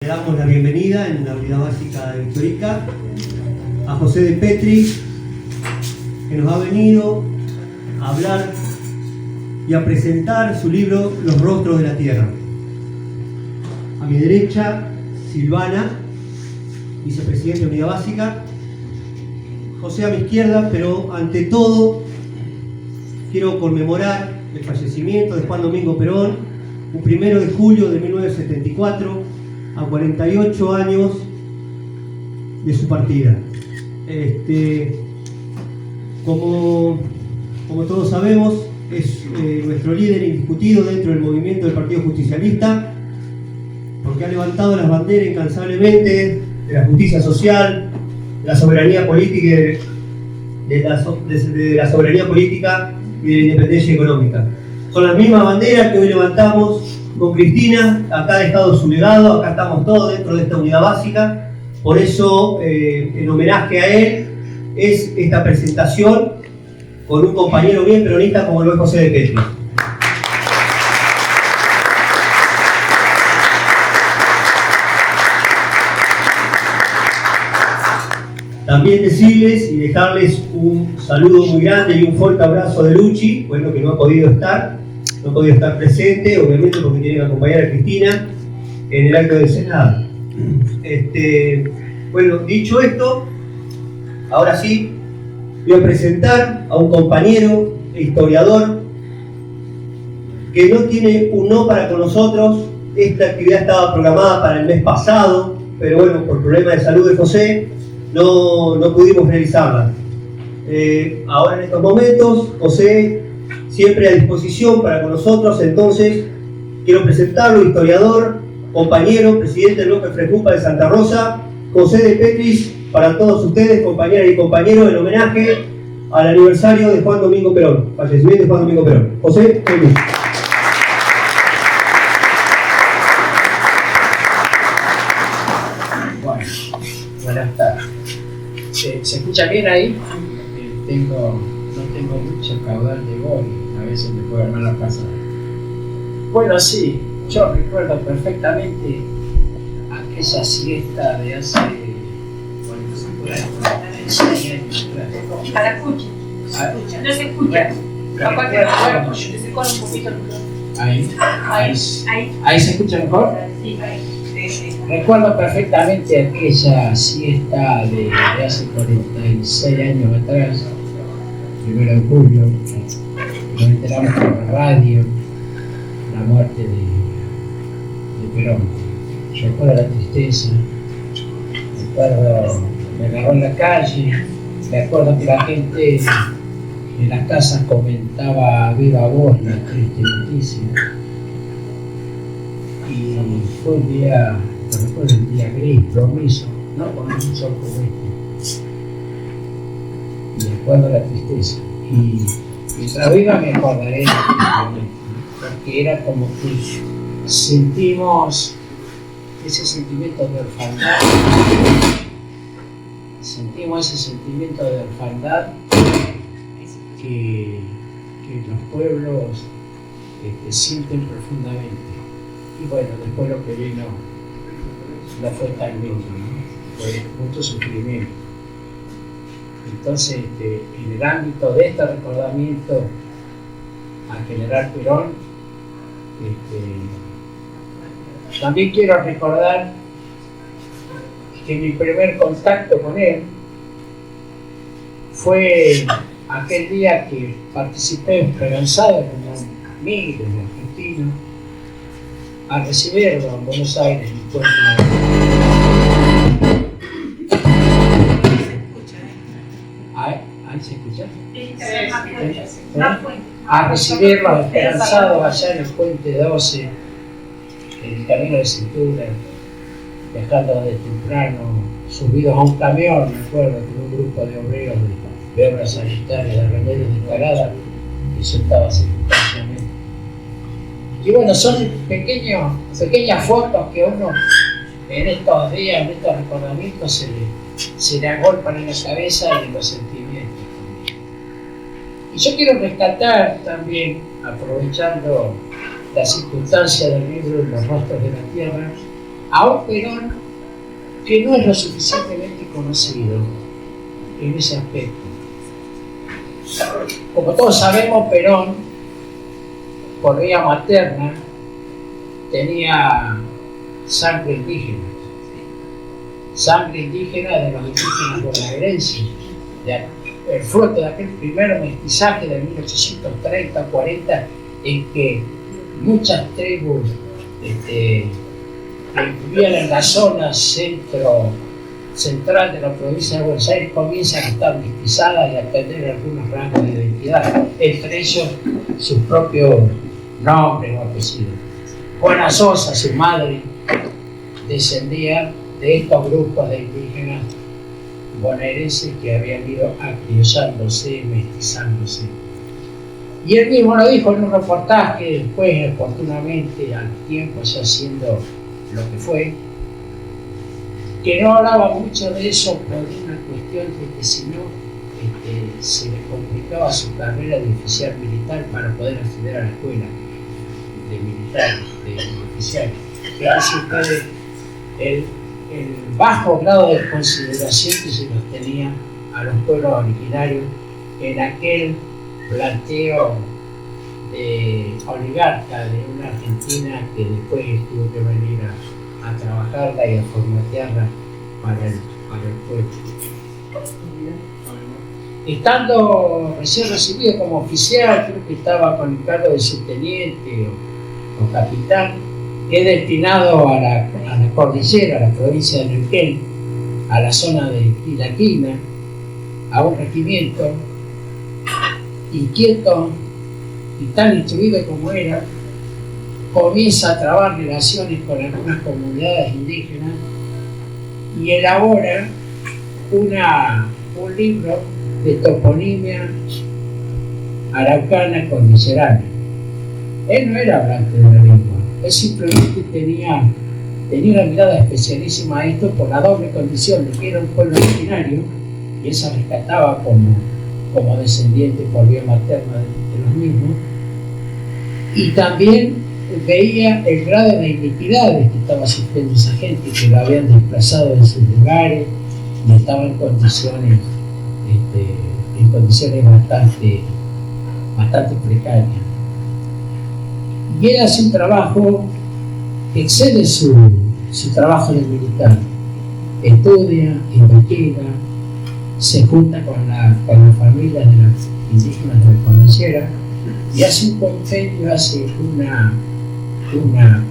Le damos la bienvenida en la unidad básica de Victorica a José de Petri, que nos ha venido a hablar y a presentar su libro Los rostros de la tierra. A mi derecha, Silvana, vicepresidente de unidad básica. José a mi izquierda, pero ante todo quiero conmemorar el fallecimiento de Juan Domingo Perón, un 1 de julio de 1974, a 48 años de su partida. Como todos sabemos, es nuestro líder indiscutido dentro del movimiento del Partido Justicialista, porque ha levantado las banderas incansablemente de la justicia social, de la soberanía política, de la soberanía política y de la independencia económica. Son las mismas banderas que hoy levantamos con Cristina. Acá ha dejado su legado, acá estamos todos dentro de esta unidad básica. Por eso, en homenaje a él, es esta presentación con un compañero bien peronista como lo es José de Petri. También decirles y dejarles un saludo muy grande y un fuerte abrazo de Luchi, bueno, que no ha podido estar presente, obviamente porque tiene que acompañar a Cristina en el acto del Senado. Bueno, dicho esto, ahora sí, voy a presentar a un compañero historiador que no tiene un no para con nosotros. Esta actividad estaba programada para el mes pasado, pero bueno, por problemas de salud de José, no pudimos realizarla. Ahora en estos momentos, José siempre a disposición para con nosotros, entonces quiero presentarlo, historiador, compañero, presidente del bloque Frejupa de Santa Rosa, José de Petri, para todos ustedes, compañeras y compañeros, en homenaje al aniversario de Juan Domingo Perón, fallecimiento de Juan Domingo Perón. José, Petri. Bueno, buenas tardes. ¿Se escucha bien ahí? No tengo mucho caudal de voz, a veces me puede armar la pasada. Bueno, sí, yo recuerdo perfectamente aquella siesta de hace 46 años atrás. Para escucha. No se escucha. Capaz que no se corre un poquito. Ahí se escucha mejor. Sí, ahí. Recuerdo perfectamente aquella siesta de hace 46 años atrás, 1 de julio, nos enteramos por la radio la muerte de Perón. Recuerdo la tristeza, me agarró en la calle, me acuerdo que la gente en las casas comentaba a viva voz la triste noticia. Y fue un día, recuerdo, un día gris, plomizo, no con un sol como este. Y recuerdo la tristeza. Y mientras viva me acordaré de este momento, porque era como que sentimos ese sentimiento de orfandad. Sentimos ese sentimiento de orfandad que los pueblos sienten profundamente. Y bueno, después lo que vino no fue tan lindo, ¿no? Fue mucho sufrimiento. Entonces, en el ámbito de este recordamiento al general Perón, también quiero recordar que mi primer contacto con él fue aquel día que participé en Esperanzada como miles de argentinos a recibirlo en Buenos Aires, en el puerto. ¿Ahí se escucha? A recibirlo esperanzado allá en el puente 12, en el camino de cintura, viajando desde temprano, subidos a un camión, me acuerdo, con un grupo de obreros de obras sanitarias, de remedios de calada, que yo estaba circunstancialmente. Y bueno, son pequeñas fotos que uno en estos días, en estos recordamientos, se le agolpan en la cabeza y en los sentimientos. Y yo quiero rescatar también, aprovechando la circunstancia del libro Los rostros de la tierra, a un Perón que no es lo suficientemente conocido en ese aspecto. Como todos sabemos, Perón, por vía materna, tenía sangre indígena de los indígenas bonaerenses, el fruto de aquel primer mestizaje de 1830-40, en que muchas tribus que vivían en la zona central de la provincia de Buenos Aires comienzan a estar mestizadas y a tener algunos rangos de identidad, entre ellos sus propios nombres o apellidos. Juana Sosa, su madre, descendía de estos grupos de indígenas bonaerenses que habían ido acriollándose, mestizándose. Y él mismo lo dijo en un reportaje, después, oportunamente, al tiempo, ya siendo lo que fue, que no hablaba mucho de eso por una cuestión de que si no se le complicaba su carrera de oficial militar para poder acceder a la escuela de militares, de oficiales. Que hace ustedes el bajo grado de consideración que se los tenía a los pueblos originarios en aquel planteo oligarca de una Argentina que después tuvo que venir a trabajarla y a formatearla para el pueblo. Estando recién recibido como oficial, creo que estaba con el cargo de subteniente o capitán, es destinado a la cordillera, a la provincia de Neuquén, a la zona de Quilaquina, a un regimiento, inquieto y tan instruido como era, comienza a trabar relaciones con algunas comunidades indígenas y elabora un libro de toponimia araucana cordillerana. Él no era hablante de la lengua, él simplemente tenía una mirada especialísima a esto por la doble condición de que era un pueblo originario, y él se rescataba como descendiente por vía materna de los mismos, y también veía el grado de iniquidades que estaba sufriendo esa gente, que lo habían desplazado de sus lugares y estaba en condiciones bastante precarias. Y él hace un trabajo que excede su trabajo de militar. Estudia, investiga, se junta con las familias de las indígenas de la cordillera y hace un compendio, hace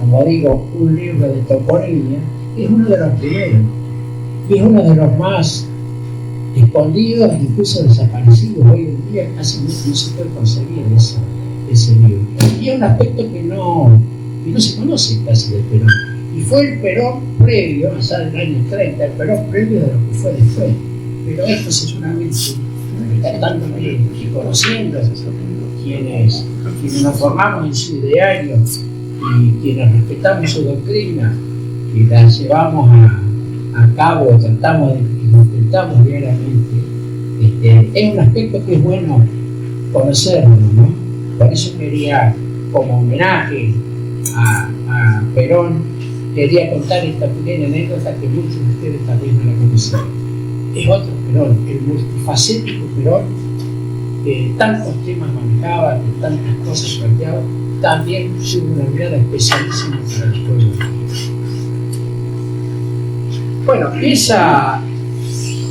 como digo, un libro de toponimia, que es uno de los primeros y es uno de los más escondidos, incluso desaparecidos. Hoy en día casi no se puede conseguir ese libro. Y es un aspecto que no se conoce casi del Perón. Y fue el Perón previo, allá del año 30, el Perón previo de lo que fue después. Pero esto seguramente, rescatándome y conociendo quienes nos formamos en su ideario y quienes respetamos su doctrina y la llevamos a cabo, intentamos diariamente, es un aspecto que es bueno conocerlo, ¿no? Por eso quería, como homenaje a Perón, quería contar esta pequeña anécdota que muchos de ustedes también no la conocen. Es otro Perón, el multifacético Perón, que tantos temas manejaba, que tantas cosas planteaba, también tuvo una mirada especialísima para el pueblo. Bueno,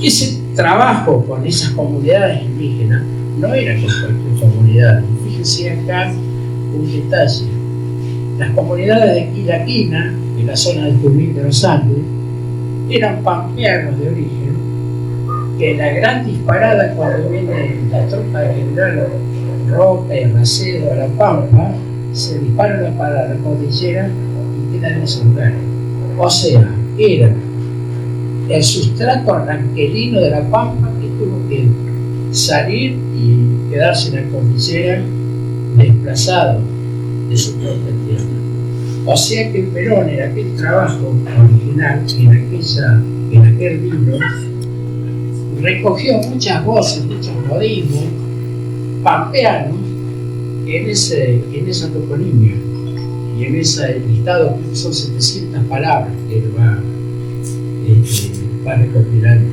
ese trabajo con esas comunidades indígenas no era con cualquier comunidad. Fíjense acá un detalle. Las comunidades de Quilaquina, en la zona del Junín de los Andes, eran pampeanos de origen, que en la gran disparada cuando viene la tropa de general Roca y Racedo a La Pampa, se disparan para la cordillera y quedan en ese lugar. O sea, era el sustrato arranquelino de La Pampa que tuvo que salir y quedarse en la cordillera desplazado de su propia tierra. O sea que Perón, en aquel trabajo original, en aquel libro, recogió muchas voces, muchos modismos pampeanos en esa toponimia. y en ese listado son 700 palabras que él va recopilando.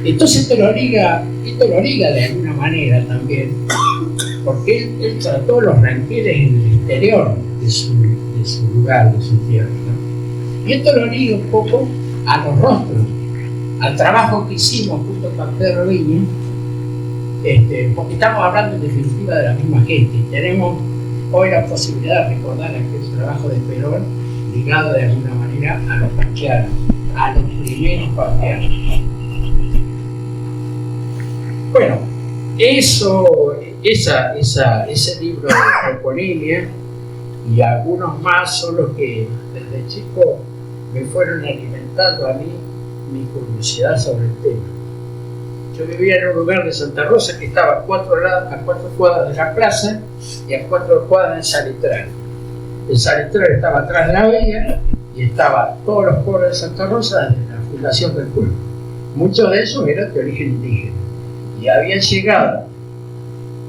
Entonces esto lo liga de alguna manera también, porque él trató los ranqueles en el exterior de su lugar, de su tierra, ¿no? Y esto lo liga un poco a los rostros, al trabajo que hicimos junto con Pedro Viña, porque estamos hablando en definitiva de la misma gente. Tenemos hoy la posibilidad de recordar aquel trabajo de Perón ligado de alguna manera a los pampeanos, a los primeros pampeanos. Bueno, ese libro de toponimia y algunos más son los que desde chico me fueron alimentando a mí mi curiosidad sobre el tema. Yo vivía en un lugar de Santa Rosa que estaba a 4 cuadras de la plaza y a 4 cuadras de Salitral. El Salitral estaba atrás de la vía y estaban todos los pueblos de Santa Rosa desde la fundación del pueblo. Muchos de esos eran de origen indígena y habían llegado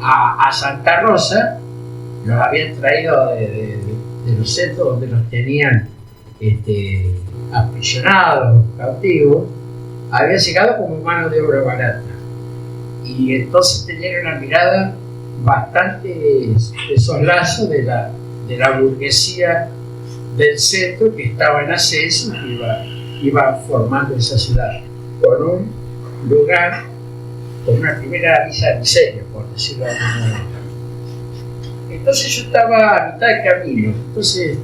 a Santa Rosa, los habían traído de los centros donde los tenían aprisionados, cautivos, habían llegado como mano de obra barata. Y entonces tenían una mirada bastante de soslayo de la burguesía del centro que estaba en ascenso y que iba formando esa ciudad con un lugar, con una primera villa de diseño, por decirlo de alguna manera. Entonces yo estaba a mitad de camino, entonces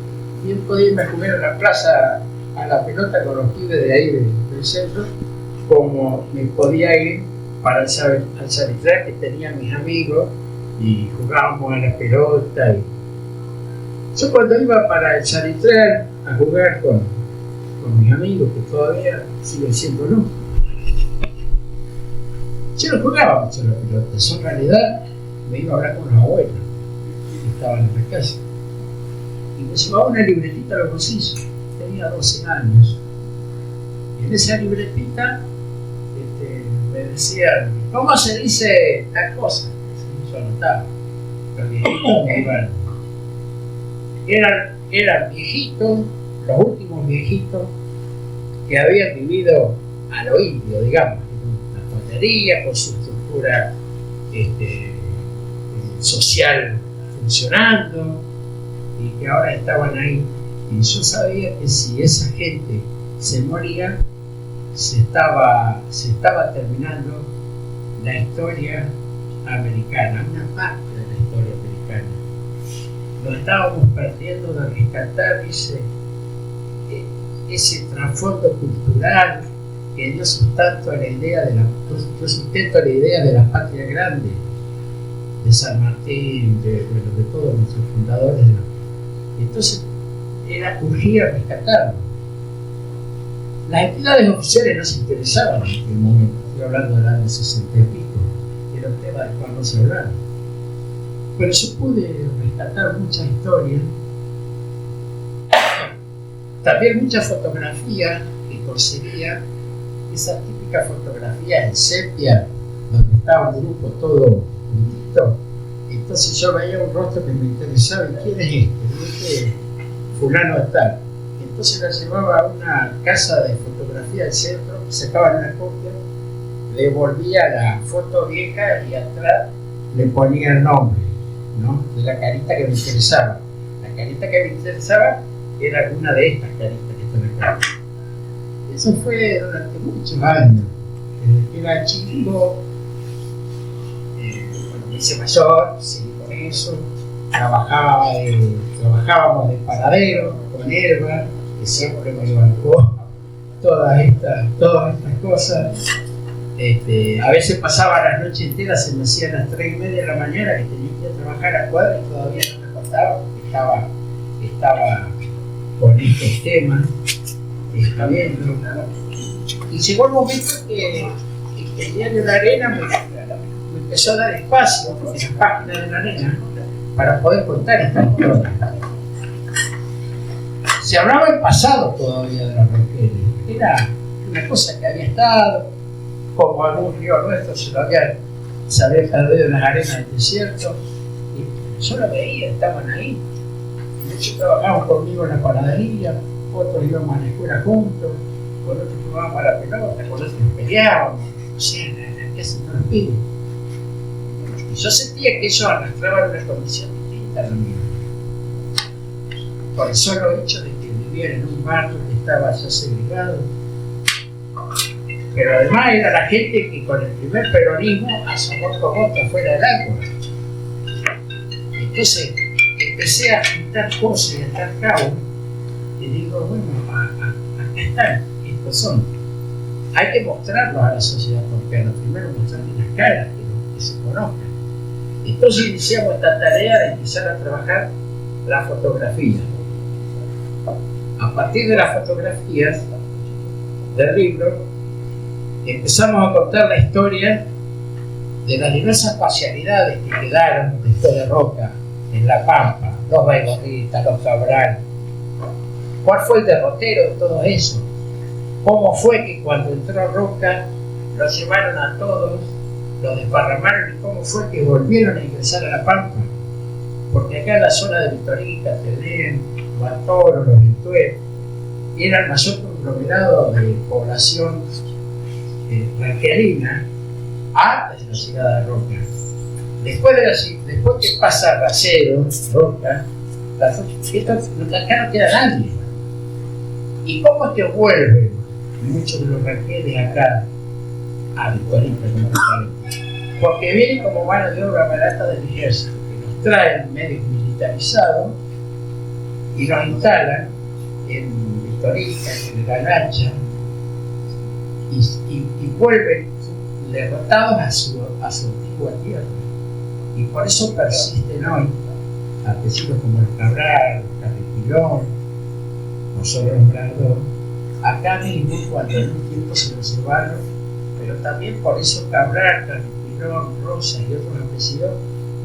bien podía irme a jugar a la plaza a la pelota con los pibes de ahí del centro, como me podía ir para el Salitral, que tenía mis amigos y jugábamos a la pelota. Yo cuando iba para el Salitral a jugar con mis amigos, que todavía siguen siendo no, yo no jugaba mucho a la pelota. Yo en realidad me iba a hablar con los abuelos que estaban en la casa y me llevaba una libretita a los bolsillos. Tenía 12 años y en esa libretita me decían, ¿cómo se dice tal cosa? Yo anotaba. Los viejitos me iban. Eran viejitos, los últimos viejitos que habían vivido a lo indio, digamos, en una potería con su estructura social funcionando y que ahora estaban ahí. Y yo sabía que si esa gente se moría, se estaba terminando la historia americana, una parte de la historia americana. Lo estábamos perdiendo de rescatar ese trasfondo cultural que dio sustento a la idea de la patria grande, de San Martín, de todos nuestros fundadores. Entonces urgía rescatarlo. Las entidades oficiales no se interesaban en aquel momento, estoy hablando del año 60 y pico, era un tema del cual no se hablaba. Pero yo pude rescatar muchas historias, también muchas fotografías que conseguía, esas típicas fotografías en sepia, donde estaba un grupo todo juntito. Entonces yo veía un rostro que me interesaba, ¿y quién es este? Fulano de tal. Entonces la llevaba a una casa de fotografía del centro, sacaban una copia, le volvía la foto vieja y atrás le ponía el nombre, ¿no?, de la carita que me interesaba. La carita que me interesaba era alguna de estas caritas que están acá. Eso fue durante muchos años. Desde que era chico, bueno, me hice mayor, seguí con eso, trabajábamos de paradero con Elba, que siempre me bancó todas estas cosas. A veces pasaba las noches enteras, se me hacían las 3:30 de la mañana, que tenía que ir a trabajar a cuadra y todavía no me acostaba porque estaba con estos temas, viendo. Y llegó el momento que el diario La Arena me empezó a dar espacio en las páginas de La Arena para poder contar esta historia. Se hablaba en pasado todavía de los ranqueles. Era una cosa que había estado, como algún río nuestro se había perdido en las arenas del desierto. Y yo lo veía, estaban ahí. muchos trabajaban conmigo en la panadería, otros íbamos a la escuela juntos, con otros jugábamos a la pelota, con otros peleábamos, o sea, ¿qué se nos pide? Y yo sentía que ellos arrastraban una condición distinta a la mía, por el solo hecho de que vivían en un barrio que estaba ya segregado. Pero además era la gente que con el primer peronismo asomó como otra fuera del agua. Entonces empecé a juntar cosas y a atar cabos y digo, bueno, acá están, estos son. Hay que mostrarlos a la sociedad porque primero mostrarles las caras, que se conozcan. Entonces iniciamos esta tarea de empezar a trabajar la fotografía. A partir de las fotografías del libro, empezamos a contar la historia de las diversas parcialidades que quedaron después de Roca, en La Pampa, los Baigorritas, los Cabral. ¿Cuál fue el derrotero de todo eso? ¿Cómo fue que cuando entró Roca los llevaron a todos, los desparramaron y cómo fue que volvieron a ingresar a La Pampa? Porque acá en la zona de Victorica, Telén, Batoro, Los Ventué, era el mayor conglomerado de población ranquealina antes de la llegada de Roca. Después que pasa Racero, Roca, acá no queda nadie. ¿Y cómo es que vuelven muchos de los ranqueles acá a Victorica? Porque vienen como mano de obra barata del ejército, que nos traen medios militarizados y nos instalan en Victorica, en la Lancha, y vuelven derrotados a su antigua tierra. Y por eso persisten hoy campesinos como el Cabral, Carripilón, no solo nombrado, acá mismo cuando en un tiempo se los llevaron, pero también por eso Cabral, Carripilón, Rosas y otros campesinos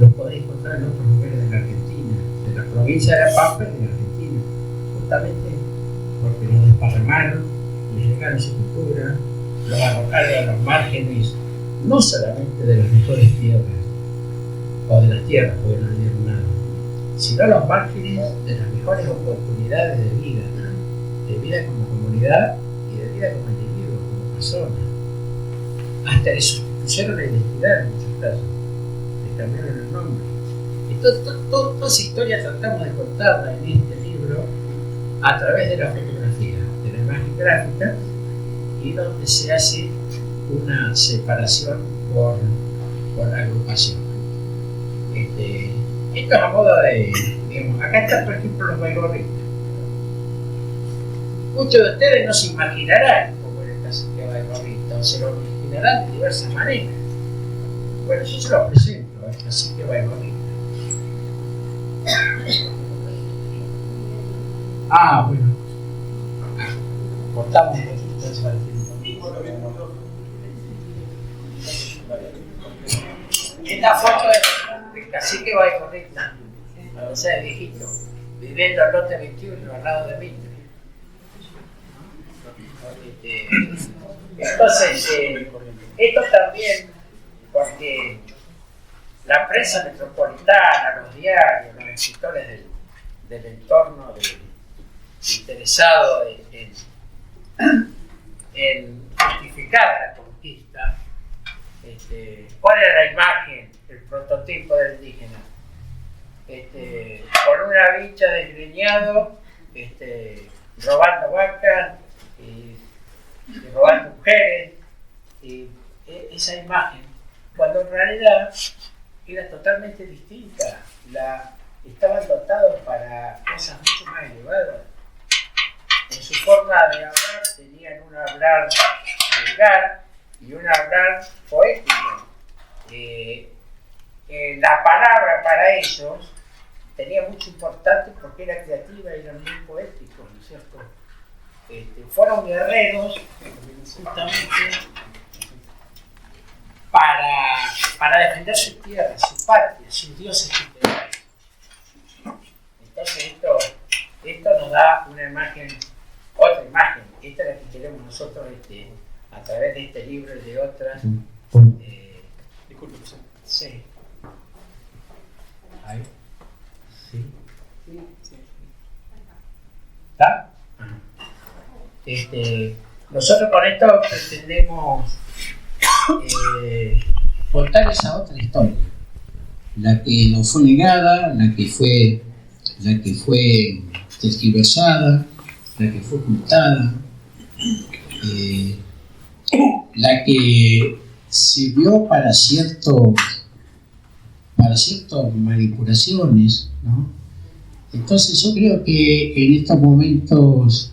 los podéis encontrar en otros lugares de la Argentina, de la provincia de La Pampa y de la Argentina, justamente porque los desparramaron, les llegaron su cultura, los arrojaron a los márgenes, no solamente de las mejores tierras, o de las tierras, porque no dieron nada, sino a los márgenes de las mejores oportunidades de vida como comunidad y de vida como individuo, como persona. Hasta le sustituyeron la identidad en muchos casos, le cambiaron el nombre. Y toda esa historia tratamos de contarla en este libro a través de la fotografía, de la imagen gráfica, y donde se hace una separación por agrupación. Esto es a modo de, digamos, acá están por ejemplo los Baigorritas. Muchos de ustedes no se imaginarán cómo era el cacique Baigorrita, o se lo imaginarán de diversas maneras. Bueno, yo se lo presento al cacique Baigorrita. Bueno. Cortamos un poquito eso al tiempo. Esta foto es del cacique Baigorrita, o sea, el viejito, viviendo al lote 21 al lado de Mitre. Entonces, esto también, porque la prensa metropolitana, los diarios, los escritores del entorno interesado en justificar la conquista, ¿cuál era la imagen, el prototipo del indígena? Con una bicha desgreñado, robando vacas y robando mujeres, y esa imagen, cuando en realidad era totalmente distinta. Estaban dotados para cosas mucho más elevadas. En su forma de hablar tenían un hablar vulgar y un hablar poético. La palabra para ellos tenía mucho importante porque era creativa y era muy poético, ¿no es cierto? Fueron guerreros justamente para defender su tierra, su patria, sus dioses tutelarios. Entonces esto nos da una imagen, otra imagen. Esta es la que queremos nosotros a través de este libro y de otras. Disculpe, sí. Ahí. Sí. Sí. ¿Está? Nosotros con esto pretendemos contar esa otra historia, la que nos fue negada, la que fue tergiversada, la que fue ocultada, la que sirvió para ciertas manipulaciones, ¿no? Entonces yo creo que en estos momentos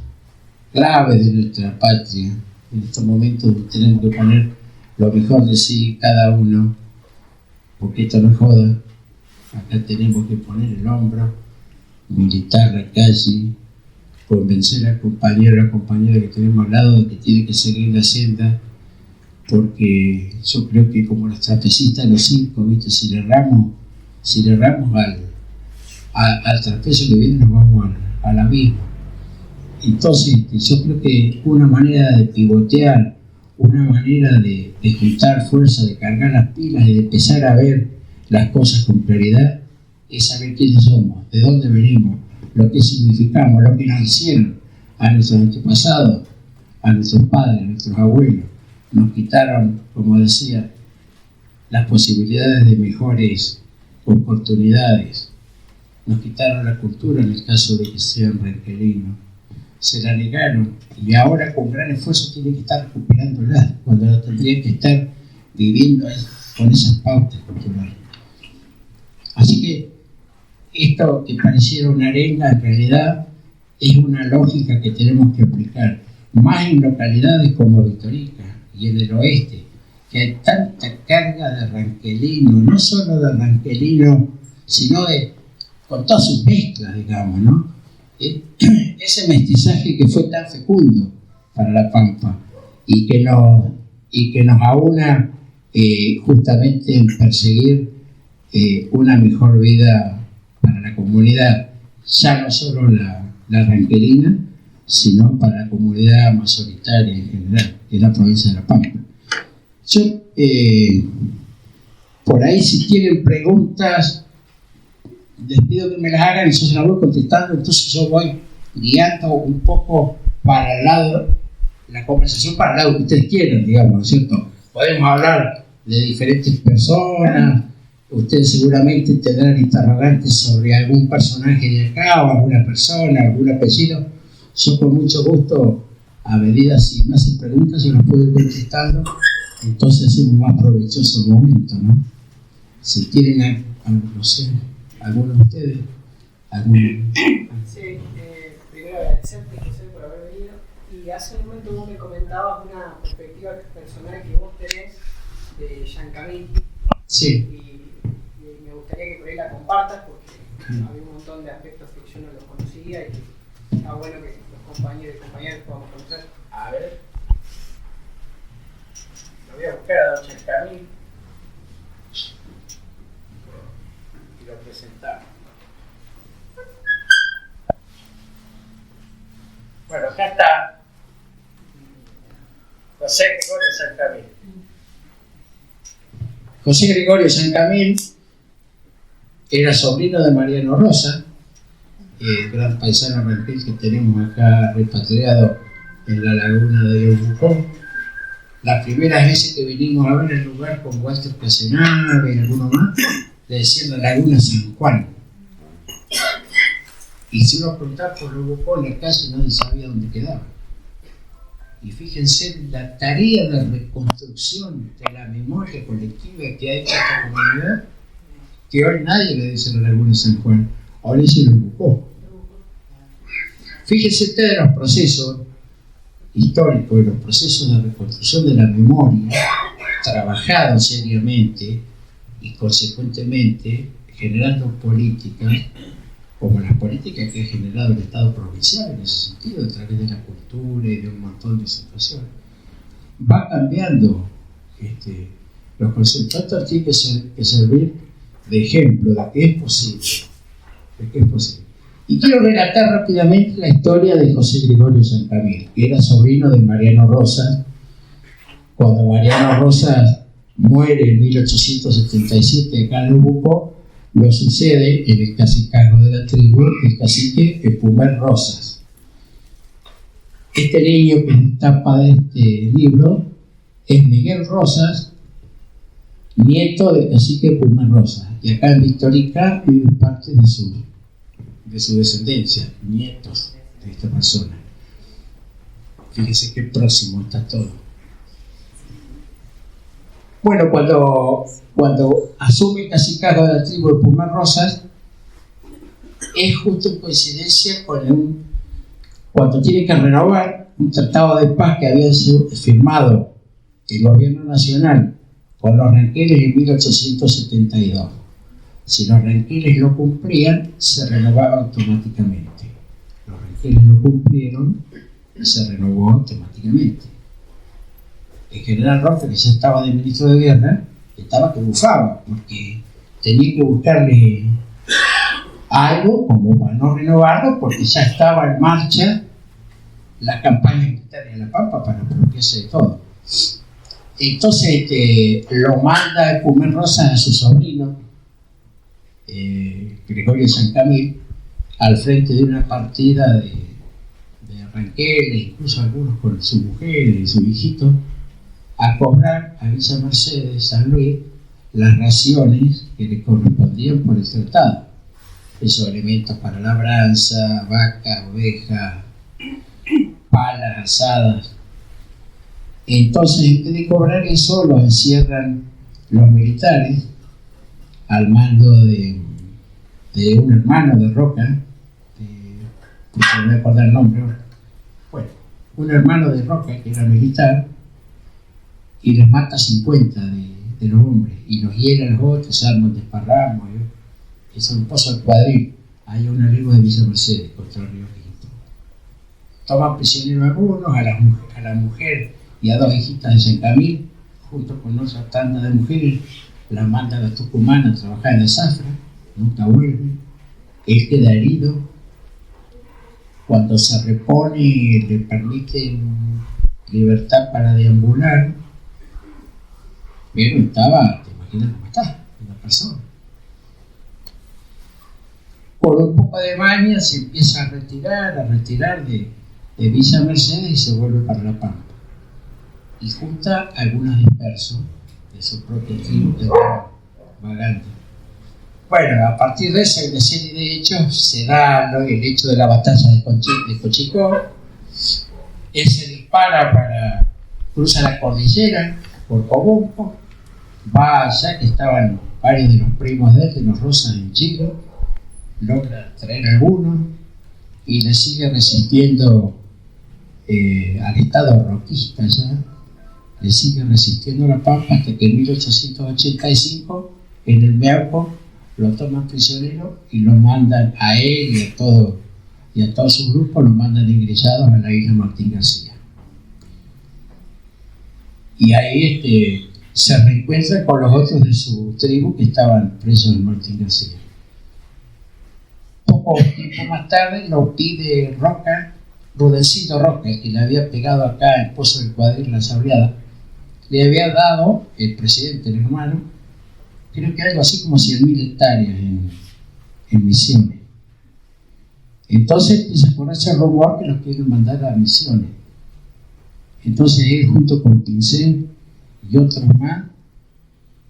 claves de nuestra patria, en estos momentos tenemos que poner lo mejor de sí cada uno, porque esto no es joda. Acá tenemos que poner el hombro, militar la calle, convencer al compañero o la compañera que tenemos al lado de que tiene que seguir la senda, porque yo creo que como los trapecistas de los circos, ¿viste? Si le erramos al trapecio que viene, nos vamos al abismo. Entonces yo creo que una manera de pivotear, una manera de juntar fuerza, de cargar las pilas y de empezar a ver las cosas con claridad, es saber quiénes somos, de dónde venimos, lo que significamos, lo que nos hicieron a nuestros antepasados, a nuestros padres, a nuestros abuelos. Nos quitaron, como decía, las posibilidades de mejores oportunidades. Nos quitaron la cultura en el caso de que sean ranquelinos. Se la negaron y ahora con gran esfuerzo tienen que estar recuperándola cuando la tendrían que estar viviendo con esas pautas culturales. Así que esto que pareciera una arenga en realidad es una lógica que tenemos que aplicar, más en localidades como Victorica y en el oeste, que hay tanta carga de ranquelino, no solo de ranquelino, sino con todas sus mezclas, digamos, ¿no? Ese mestizaje que fue tan fecundo para la Pampa y que nos aúna justamente en perseguir una mejor vida para la comunidad, ya no solo la ranquelina, sino para la comunidad amazonitaria en general, que es la provincia de La Pampa. Yo, por ahí, si tienen preguntas, les pido que me las hagan y yo se las voy contestando. Entonces yo voy guiando un poco para el lado, la conversación para el lado que ustedes quieran, digamos, ¿no es cierto? Podemos hablar de diferentes personas, ustedes seguramente tendrán interrogantes sobre algún personaje de acá o alguna persona, algún apellido. Yo con mucho gusto, a medida si me hacen preguntas, yo las puedo ir contestando, entonces hacemos más provechoso el momento, ¿no? Si quieren, no sé, ¿alguno de ustedes? Sí, primero agradecerte, José, por haber venido. Y hace un momento vos me comentabas una perspectiva personal que vos tenés de Jean Camil. Sí. Y me gustaría que por ahí la compartas, porque había un montón de aspectos que yo no los conocía y que está bueno que los compañeros y compañeras podamos conocer. A ver. Lo voy a buscar a don Jean Camil y lo presentamos. Bueno, acá está José Gregorio Jean Camil. José Gregorio Jean Camil era sobrino de Mariano Rosa, el gran paisano ranquel que tenemos acá repatriado en la laguna de Obucó. Las primeras veces que vinimos a ver el lugar con Walter Casenave y alguno más, le decían la laguna San Juan. Y si uno preguntaba por Obucó en la calle, nadie sabía dónde quedaba. Y fíjense la tarea de reconstrucción de la memoria colectiva que hay en esta comunidad, que hoy nadie le dice la laguna San Juan, ahora se lo Obucó. Fíjense ustedes los procesos históricos y los procesos de reconstrucción de la memoria, trabajados seriamente y consecuentemente generando políticas como las políticas que ha generado el Estado provincial en ese sentido, a través de la cultura y de un montón de situaciones. Va cambiando los conceptos. Esto tiene que servir de ejemplo de que es posible. Y quiero relatar rápidamente la historia de José Gregorio Jean Camil, que era sobrino de Mariano Rosas. Cuando Mariano Rosas muere en 1877 acá en Obucó, lo sucede en el cacicazgo de la tribu el cacique Epumel Rosas. Este niño que es tapa de este libro es Miguel Rosas, nieto del cacique Pumar Rosas. Y acá en Victorica vive parte de su descendencia, nietos de esta persona. Fíjense qué próximo está todo. Bueno, cuando asume el cacicazgo de la tribu de Pumar Rosas, es justo en coincidencia con cuando tiene que renovar un tratado de paz que había sido firmado el gobierno nacional con los renqueles en 1872. Si los renqueles lo cumplían, se renovaba automáticamente. Los renqueles lo cumplieron y se renovó automáticamente. El general Roca, que ya estaba de ministro de guerra, estaba que bufaba, porque tenía que buscarle algo como para no renovarlo, porque ya estaba en marcha la campaña militar en La Pampa para apropiarse de todo. Entonces lo manda Pumar Rosas a su sobrino, Gregorio San Camil, al frente de una partida de ranqueles, incluso algunos con su mujer y su hijito, a cobrar a Villa Mercedes, San Luis, las raciones que le correspondían por el tratado. Esos elementos para labranza, vaca, oveja, palas asadas. Entonces, en vez de cobrar eso, lo encierran los militares al mando de un hermano de Roca, no me voy a acordar el nombre ahora. Bueno, un hermano de Roca que era militar, y les mata 50 de los hombres, y los hiela a los otros, se arman desparramos, es un pozo del Cuadril, hay un alivo de Villa Mercedes contra el Río Quinto. Toman prisioneros a algunos, a la mujer y a 2 hijitas de San Camil, junto con otra tanda de mujeres, las mandan a Tucumán a trabajar en la zafra, nunca vuelven. Él queda herido. Cuando se repone, le permiten libertad para deambular, pero estaba, te imaginas cómo está, una persona. Por un poco de maña se empieza a retirar de Villa Mercedes y se vuelve para La Pampa. Y junta a algunos dispersos de su propio tribu que van vagando. Bueno, a partir de eso hay una serie de hechos. Se da el hecho de la batalla de Cochicó. Él se dispara para cruzar la cordillera por Cobumpo. Va allá, que estaban varios de los primos de él, de los Rosas en Chile. Logra traer algunos y le sigue resistiendo al estado roquista ya. Le sigue resistiendo La Pampa hasta que en 1885 en el Meauco lo toman prisionero y lo mandan a él y a todos sus grupos, los mandan ingresados a la isla Martín García. Y ahí se reencuentra con los otros de su tribu que estaban presos en Martín García. Poco tiempo más tarde lo pide Roca, Rudencito Roca, que le había pegado acá en Pozo del Cuadril la sableada. Le había dado el presidente, el hermano, creo que algo así como 100.000 hectáreas en Misiones. Entonces empieza a correrse el rumor que los quieren mandar a Misiones. Entonces él, junto con Pincel y otros más,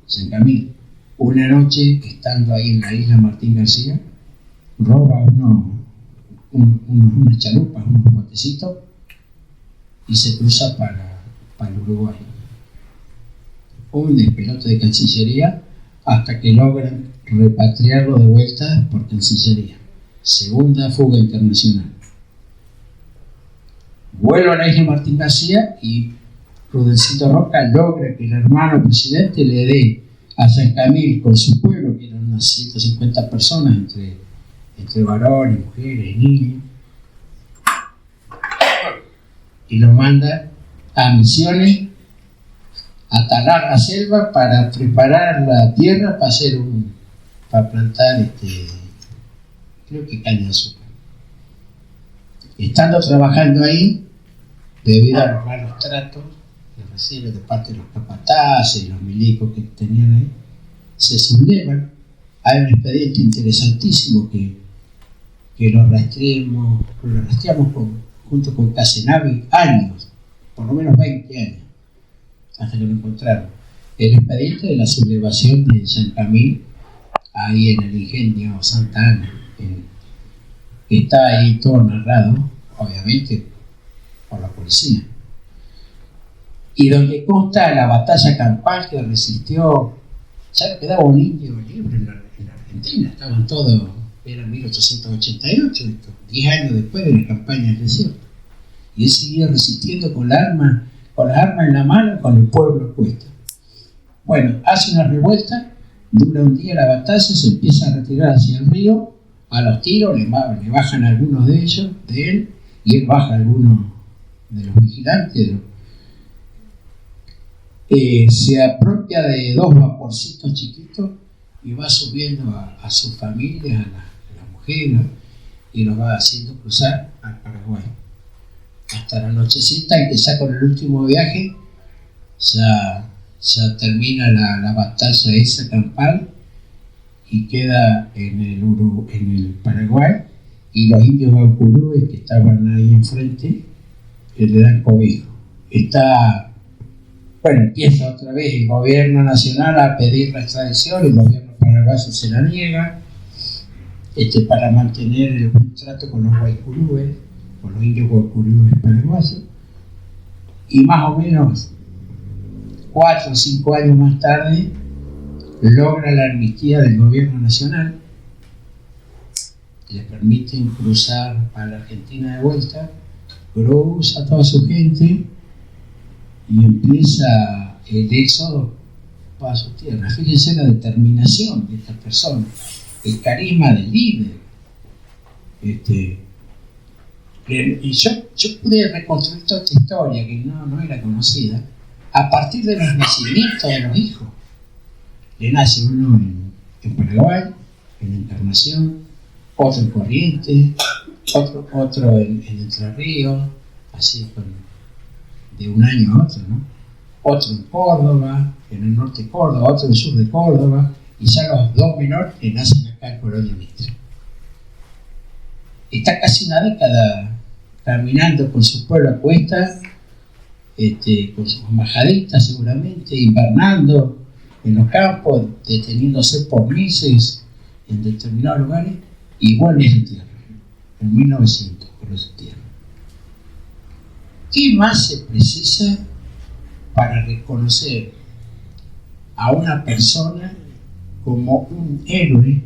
San Camil, una noche, estando ahí en la isla Martín García, roba unas chalupas, unos botecitos, y se cruza para el Uruguay. Un despelote de Cancillería hasta que logran repatriarlo de vuelta por Cancillería. Segunda fuga internacional. Vuelve a la isla Martín García y Rudencito Roca logra que el hermano presidente le dé a San Camil con su pueblo, que eran unas 150 personas entre varones, mujeres, niños, y lo manda a Misiones a talar la selva para preparar la tierra para plantar creo que caña de azúcar. Estando trabajando ahí, debido a los malos tratos que recibe de parte de los capataces y los milicos que tenían ahí, se sublevan. Hay un expediente interesantísimo que lo rastreamos con junto con Casenavi años, por lo menos 20 años, hasta que lo encontraron. El expediente de la sublevación de San Camil, ahí en el ingenio Santa Ana, que está ahí todo narrado, obviamente, por la policía. Y donde consta la batalla campal que resistió, ya no quedaba un indio libre en la Argentina, estaban todos, era 1888, 10 años después de la campaña del desierto. Y él seguía resistiendo con las armas en la mano, con el pueblo a cuesta. Bueno, hace una revuelta, dura un día la batalla, se empieza a retirar hacia el río, a los tiros, le bajan algunos de ellos, de él, y él baja a algunos de los vigilantes. Se apropia de 2 vaporcitos chiquitos y va subiendo a sus familias, a las mujeres, y los va haciendo cruzar al Paraguay. Hasta la nochecita en que ya con el último viaje ya termina la batalla esa campal y queda en el Paraguay, y los indios guapurúes que estaban ahí enfrente le dan cobijo. Empieza otra vez el gobierno nacional a pedir la extradición, el gobierno paraguayo se la niega, para mantener el buen trato con los guaycurúes, con los indios guaycurúes paraguayos, y más o menos 4 o 5 años más tarde logra la amnistía del gobierno nacional, le permiten cruzar a la Argentina de vuelta, cruza a toda su gente y empieza el éxodo para su tierra. Fíjense la determinación de esta persona, el carisma del líder. Y yo pude reconstruir toda esta historia que no era conocida a partir de los nacimientos de los hijos. Le nace uno en Paraguay, en Encarnación, otro en Corrientes, otro en Entre Ríos, así de un año a otro, ¿no? Otro en Córdoba, en el norte de Córdoba, otro en el sur de Córdoba, y ya los 2 menores que nacen acá en Colonia Mitre. Está casi una década caminando con su pueblo a cuesta, con sus embajaditas seguramente, invernando en los campos, deteniéndose por meses en determinados lugares, y vuelve a su tierra, en 1900, por su tierra. ¿Qué más se precisa para reconocer a una persona como un héroe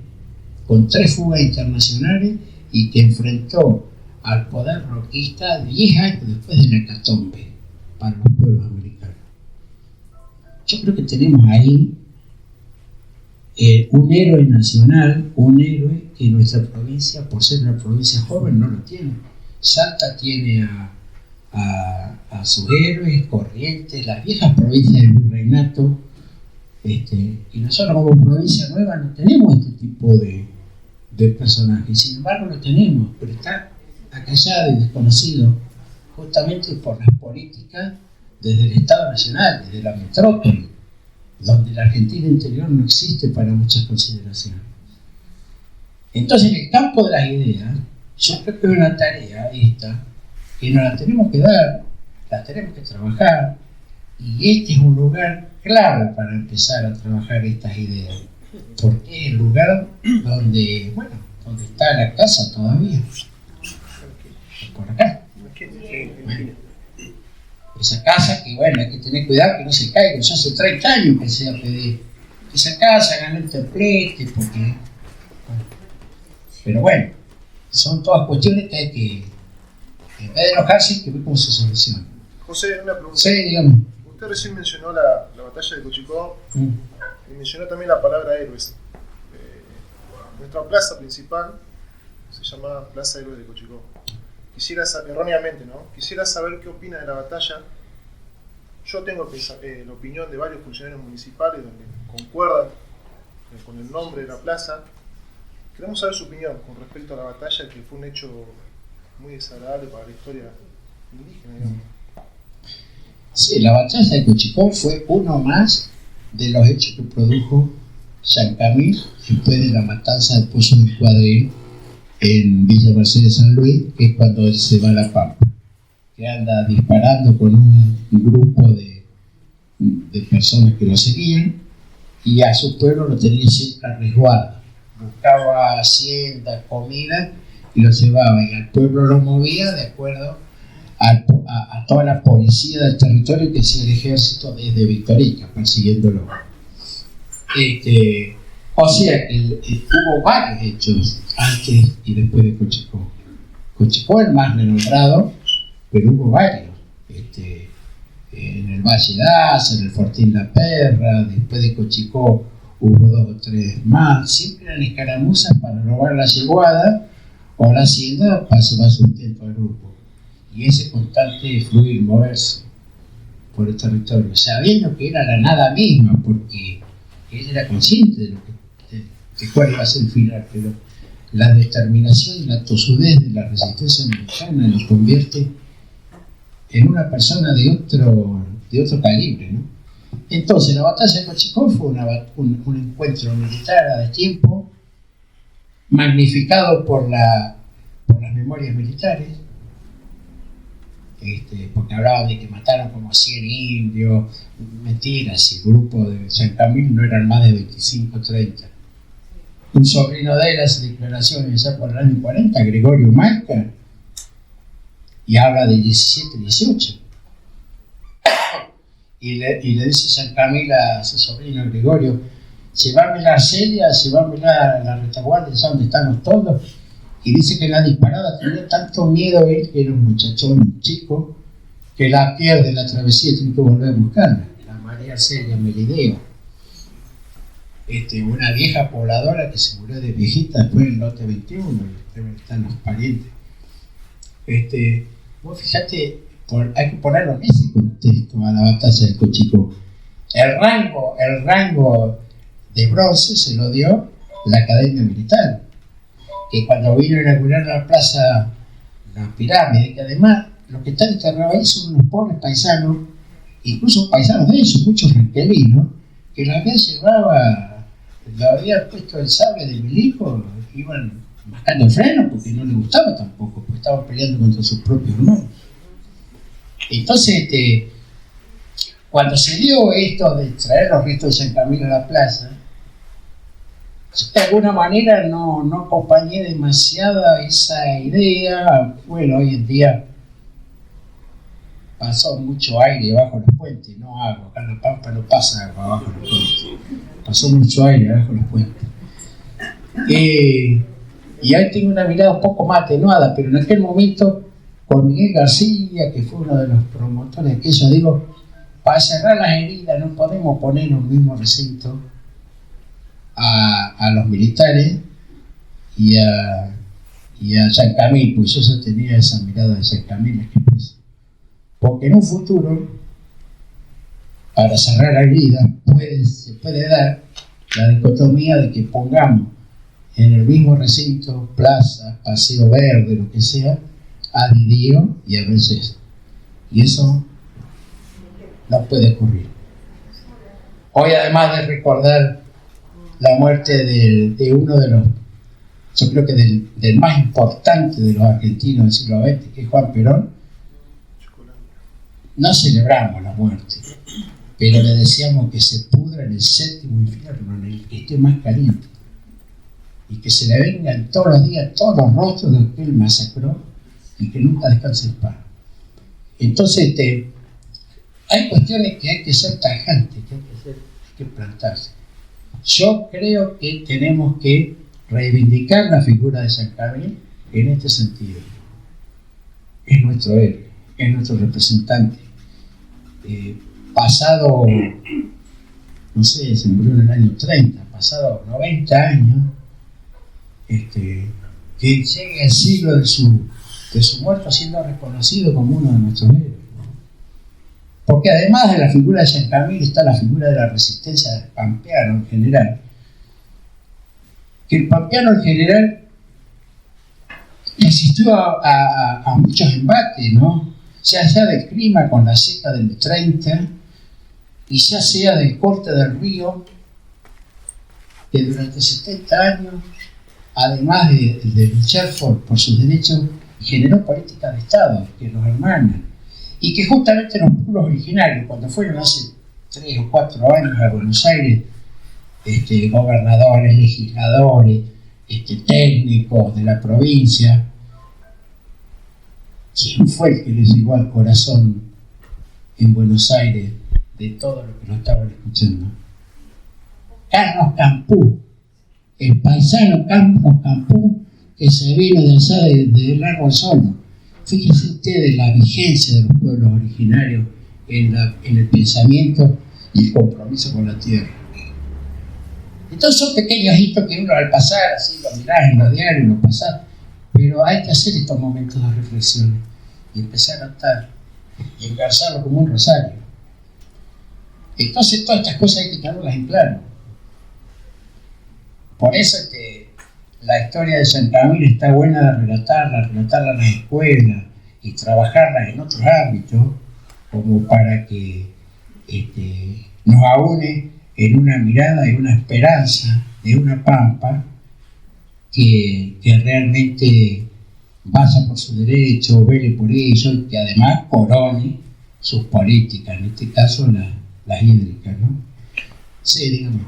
con 3 fugas internacionales y que enfrentó al poder roquista 10 años después de la hecatombe para los pueblos americanos? Yo creo que tenemos ahí un héroe nacional, un héroe que nuestra provincia, por ser una provincia joven, no lo tiene. Salta tiene a sus héroes, Corrientes, las viejas provincias del virreinato, y nosotros como provincia nueva no tenemos este tipo de personajes. Sin embargo lo tenemos, pero está acallado y desconocido justamente por las políticas desde el Estado Nacional, desde la metrópoli, donde la Argentina interior no existe para muchas consideraciones. Entonces, en el campo de las ideas, yo creo que es una tarea esta que nos la tenemos que dar, la tenemos que trabajar, y este es un lugar clave para empezar a trabajar estas ideas, porque es el lugar donde está la casa todavía, por acá. Bueno, esa casa que, hay que tener cuidado que no se caiga. Yo hace 30 años empecé a pedir que esa casa hagan el templete, porque... Pero bueno, son todas cuestiones que hay que, en vez de enojarse, hay que ver cómo se soluciona. José, una pregunta. Sí, dígame. Usted recién mencionó la batalla de Cochicó y mencionó también la palabra héroes. Nuestra plaza principal se llama Plaza Héroes de Cochicó. Erróneamente, ¿no? Quisiera saber qué opina de la batalla. Yo tengo la opinión de varios funcionarios municipales donde concuerdan con el nombre de la plaza. Queremos saber su opinión con respecto a la batalla, que fue un hecho muy desagradable para la historia indígena, digamos. Sí, la batalla de Cochicó fue uno más de los hechos que produjo San Camil después de la matanza del Pozo del Cuadril en Villa Mercedes San Luis, que es cuando él se va a La Pampa. que anda disparando con un grupo de personas que lo seguían, y a su pueblo lo tenía siempre a resguardo. Buscaba hacienda, comida y lo llevaba, y al pueblo lo movía de acuerdo a toda la policía del territorio que hacía el ejército desde Victorica, persiguiéndolo. O sea que hubo varios hechos antes y después de Cochicó. Cochicó es el más renombrado, pero hubo varios. En el Valle de Asa, en el Fortín La Perra, después de Cochicó hubo 2 o 3 más. Siempre eran escaramuzas para robar la yeguada o la hacienda para llevar sustento al grupo. Y ese constante fluir, moverse por el territorio, sabiendo que era la nada misma, porque él era consciente de cuál iba a ser el final, pero la determinación y la tosudez de la resistencia mexicana lo convierte en una persona de otro calibre, ¿no? Entonces, la batalla de Cochicó fue un encuentro militar a destiempo, magnificado por las memorias militares, porque hablaban de que mataron como 100 indios. Mentiras, el grupo de San Camilo no eran más de 25 o 30. Un sobrino de él hace declaraciones ya por el año 40, Gregorio Maica, y habla de 17, 18. Y le dice San Camilo a su sobrino Gregorio: llevame la Arcelia, llevame la retaguardia, donde estamos todos. Y dice que en la disparada tenía tanto miedo él, que era un muchachón, un chico, que la pierde en la travesía y tiene que volver a buscarla. La María Arcelia Melideo, una vieja pobladora que se murió de viejita después del lote 21, y están los parientes. Vos fíjate, hay que ponerlo en ese contexto a la batalla de Cochicó. El rango de bronce se lo dio la Academia Militar, que cuando vino a inaugurar la plaza, la pirámide, que además los que están enterrados ahí son unos pobres paisanos, incluso paisanos de ellos, muchos ranquelinos, que la habían llevado, lo habían puesto el sable de milico, iban marcando el freno porque no les gustaba tampoco, porque estaban peleando contra sus propios hermanos. Entonces, cuando se dio esto de traer los restos de San Camilo a la plaza, yo de alguna manera no acompañé demasiada esa idea. Bueno, hoy en día pasó mucho aire bajo los puentes, no agua. Acá en La Pampa no pasa agua bajo los puentes. Pasó mucho aire bajo los puentes. Y ahí tengo una mirada un poco más atenuada, pero en aquel momento, con Miguel García, que fue uno de los promotores, que yo digo, para cerrar las heridas no podemos poner en un mismo recinto a los militares y a San Camilo, pues yo ya tenía esa mirada de San Camilo, porque en un futuro, para cerrar la herida, se puede dar la dicotomía de que pongamos en el mismo recinto, plaza, paseo verde, lo que sea, a Didio y a Belcés. Y eso no puede ocurrir. Hoy, además de recordar la muerte de uno de los, yo creo que del más importante de los argentinos del siglo XX, que es Juan Perón, no celebramos la muerte, pero le deseamos que se pudra en el séptimo infierno, en el que esté más caliente, y que se le vengan todos los días todos los rostros de los que él masacró, y que nunca descanse en paz. Entonces, hay cuestiones que hay que ser tajantes, que hay que plantarse. Yo creo que tenemos que reivindicar la figura de San Camilo en este sentido. Es nuestro héroe, es nuestro representante. Pasado, no sé, se murió en el año 30, pasado 90 años, que llegue el siglo de su muerto siendo reconocido como uno de nuestros héroes. Porque además de la figura de San Camilo está la figura de la resistencia del pampeano en general. Que el pampeano en general resistió a muchos embates, ¿no? Ya sea del clima con la seca del 30 y ya sea del corte del río, que durante 70 años, además de luchar por sus derechos, generó políticas de Estado que nos hermanan. Y que justamente los pueblos originarios, cuando fueron hace 3 o 4 años a Buenos Aires, gobernadores, legisladores, técnicos de la provincia, ¿quién fue el que les llegó al corazón en Buenos Aires de todo lo que nos estaban escuchando? Carlos Campú, el paisano Carlos Campú, que se vino de allá de Largo al Sol. Fíjense ustedes la vigencia de los pueblos originarios en el pensamiento y el compromiso con la tierra. Entonces son pequeños hitos que uno al pasar, así lo mirás en los diarios, lo pasás, pero hay que hacer estos momentos de reflexión y empezar a notar y engarzarlo como un rosario. Entonces todas estas cosas hay que tenerlas en claro. Por eso es que la historia de San Camilo está buena de relatarla en las escuelas y trabajarla en otros ámbitos, como para que nos aúne en una mirada y una esperanza de una Pampa que realmente vaya por su derecho, vele por ello y que además corone sus políticas, en este caso las hídricas, ¿no? Sí, dígame.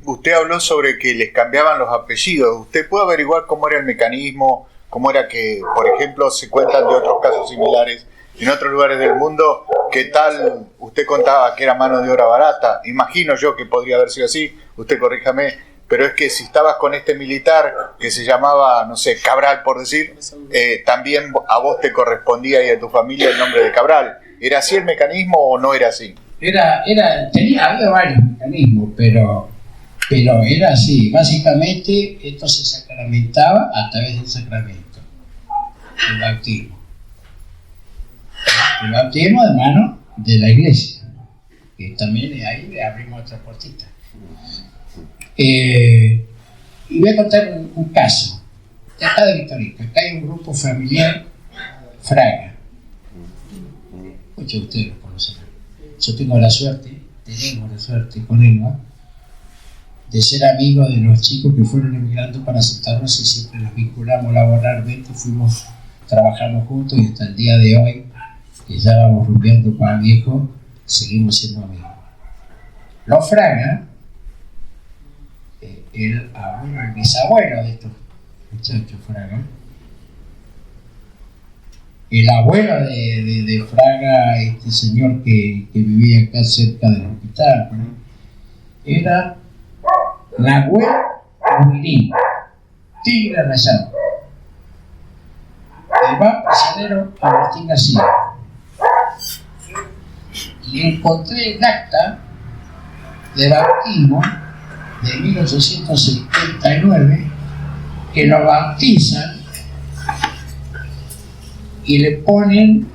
Usted habló sobre que les cambiaban los apellidos. ¿Usted puede averiguar cómo era el mecanismo? ¿Cómo era que, por ejemplo, se cuentan de otros casos similares en otros lugares del mundo? ¿Qué tal? Usted contaba que era mano de obra barata. Imagino yo que podría haber sido así. Usted corríjame. Pero es que si estabas con este militar que se llamaba, no sé, Cabral, por decir, también a vos te correspondía y a tu familia el nombre de Cabral. ¿Era así el mecanismo o no era así? Había varios mecanismos, pero era así. Básicamente esto se sacramentaba a través del sacramento, el bautismo. El bautismo de mano de la iglesia, que también ahí le abrimos otra puertita. Y voy a contar un caso de acá de Victorica. Acá hay un grupo familiar Fraga. Muchos de ustedes lo conocerán. Yo tenemos la suerte con Elba, de ser amigos de los chicos que fueron emigrando para Santa Rosa y siempre los vinculamos laboralmente, fuimos trabajando juntos y hasta el día de hoy, que ya vamos rumbeando para viejo, seguimos siendo amigos. Los Fraga, el bisabuelo de estos muchachos Fraga, el abuelo de Fraga, este señor que vivía acá cerca del hospital, ¿no? Era Nahuel Huirín, tigre rayado. El va prisionero a Martín García. Y encontré el acta de bautismo de 1879 que lo bautizan y le ponen,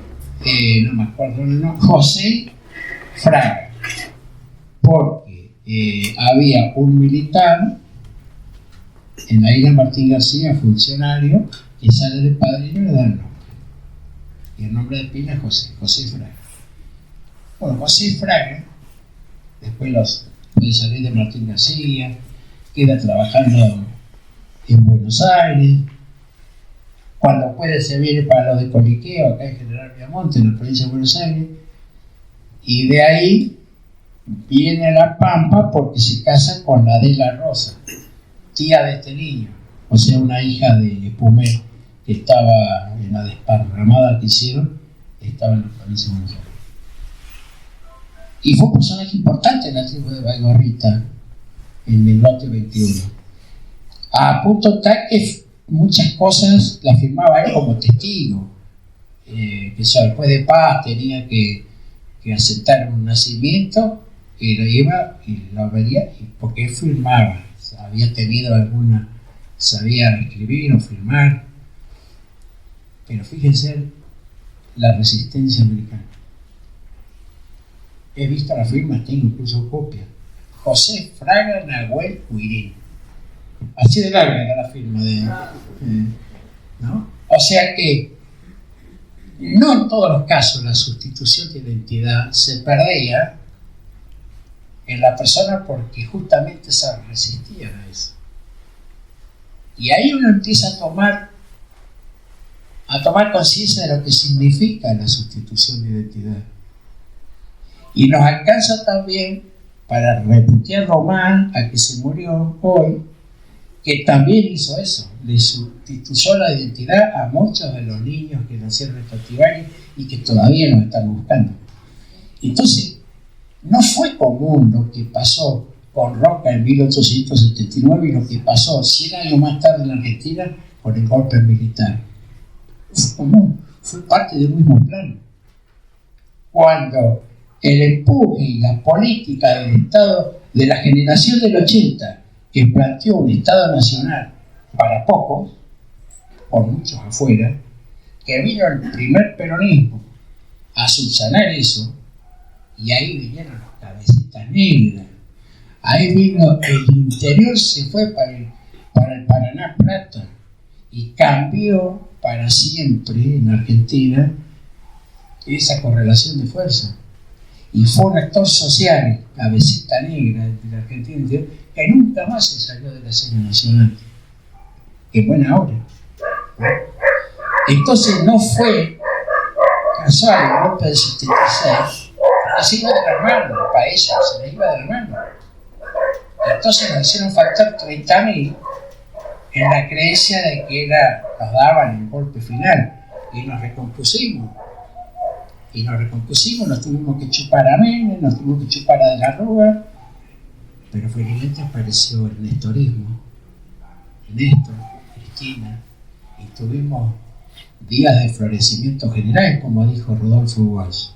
no me acuerdo el nombre, José Fraga, porque había un militar en la isla Martín García, funcionario, que sale de padrino y le da el nombre. Y el nombre de pila es José Fraga. Bueno, José Fraga, después puede salir de Martín García, queda trabajando en Buenos Aires. Cuando puede se viene para lo de Coliqueo, acá en General Piamonte, en la provincia de Buenos Aires, y de ahí viene a La Pampa porque se casa con la Adela Rosa, tía de este niño, o sea, una hija de Espumé, que estaba en la desparramada que hicieron, estaba en la provincia de Buenos Aires. Y fue un personaje importante en la tribu de Baigorrita, en el lote 21. A punto tal que muchas cosas las firmaba él como testigo, que después de paz tenía que aceptar un nacimiento y lo iba y lo veía porque él firmaba, había tenido sabía escribir o firmar, pero fíjense la resistencia americana. He visto la firma, tengo incluso copia. José Fraga Nahuel Huirín. Así de larga era la firma ¿no? O sea que no en todos los casos la sustitución de identidad se perdía en la persona porque justamente se resistían a eso. Y ahí uno empieza a tomar a tomar conciencia de lo que significa la sustitución de identidad. Y nos alcanza también para repudiarlo más a que se murió hoy, que también hizo eso, le sustituyó la identidad a muchos de los niños que nacieron en cautiverio y que todavía nos están buscando. Entonces, no fue común lo que pasó con Roca en 1879 y lo que pasó 100 años más tarde en la Argentina con el golpe militar. Fue común, fue parte del mismo plan. Cuando el empuje y la política del Estado de la generación del 80, que planteó un Estado nacional para pocos, por muchos afuera, que vino el primer peronismo a subsanar eso, y ahí vinieron las cabecitas negras, ahí vino el interior, se fue para el Paraná Plata, y cambió para siempre en Argentina esa correlación de fuerza. Y fue un actor social, cabecita negra de la Argentina, que nunca más se salió de la escena nacional. Qué buena hora. Entonces no fue casual el golpe del 76, porque se iba de la mano, para ellos se les iba de la mano. Entonces nos hicieron faltar 30.000 en la creencia de que nos daban el golpe final, y nos recompusimos. Nos tuvimos que chupar a Menem, nos tuvimos que chupar a De la Rúa, pero felizmente apareció el nestorismo, Néstor, Cristina, y tuvimos días de florecimiento general, como dijo Rodolfo Walsh,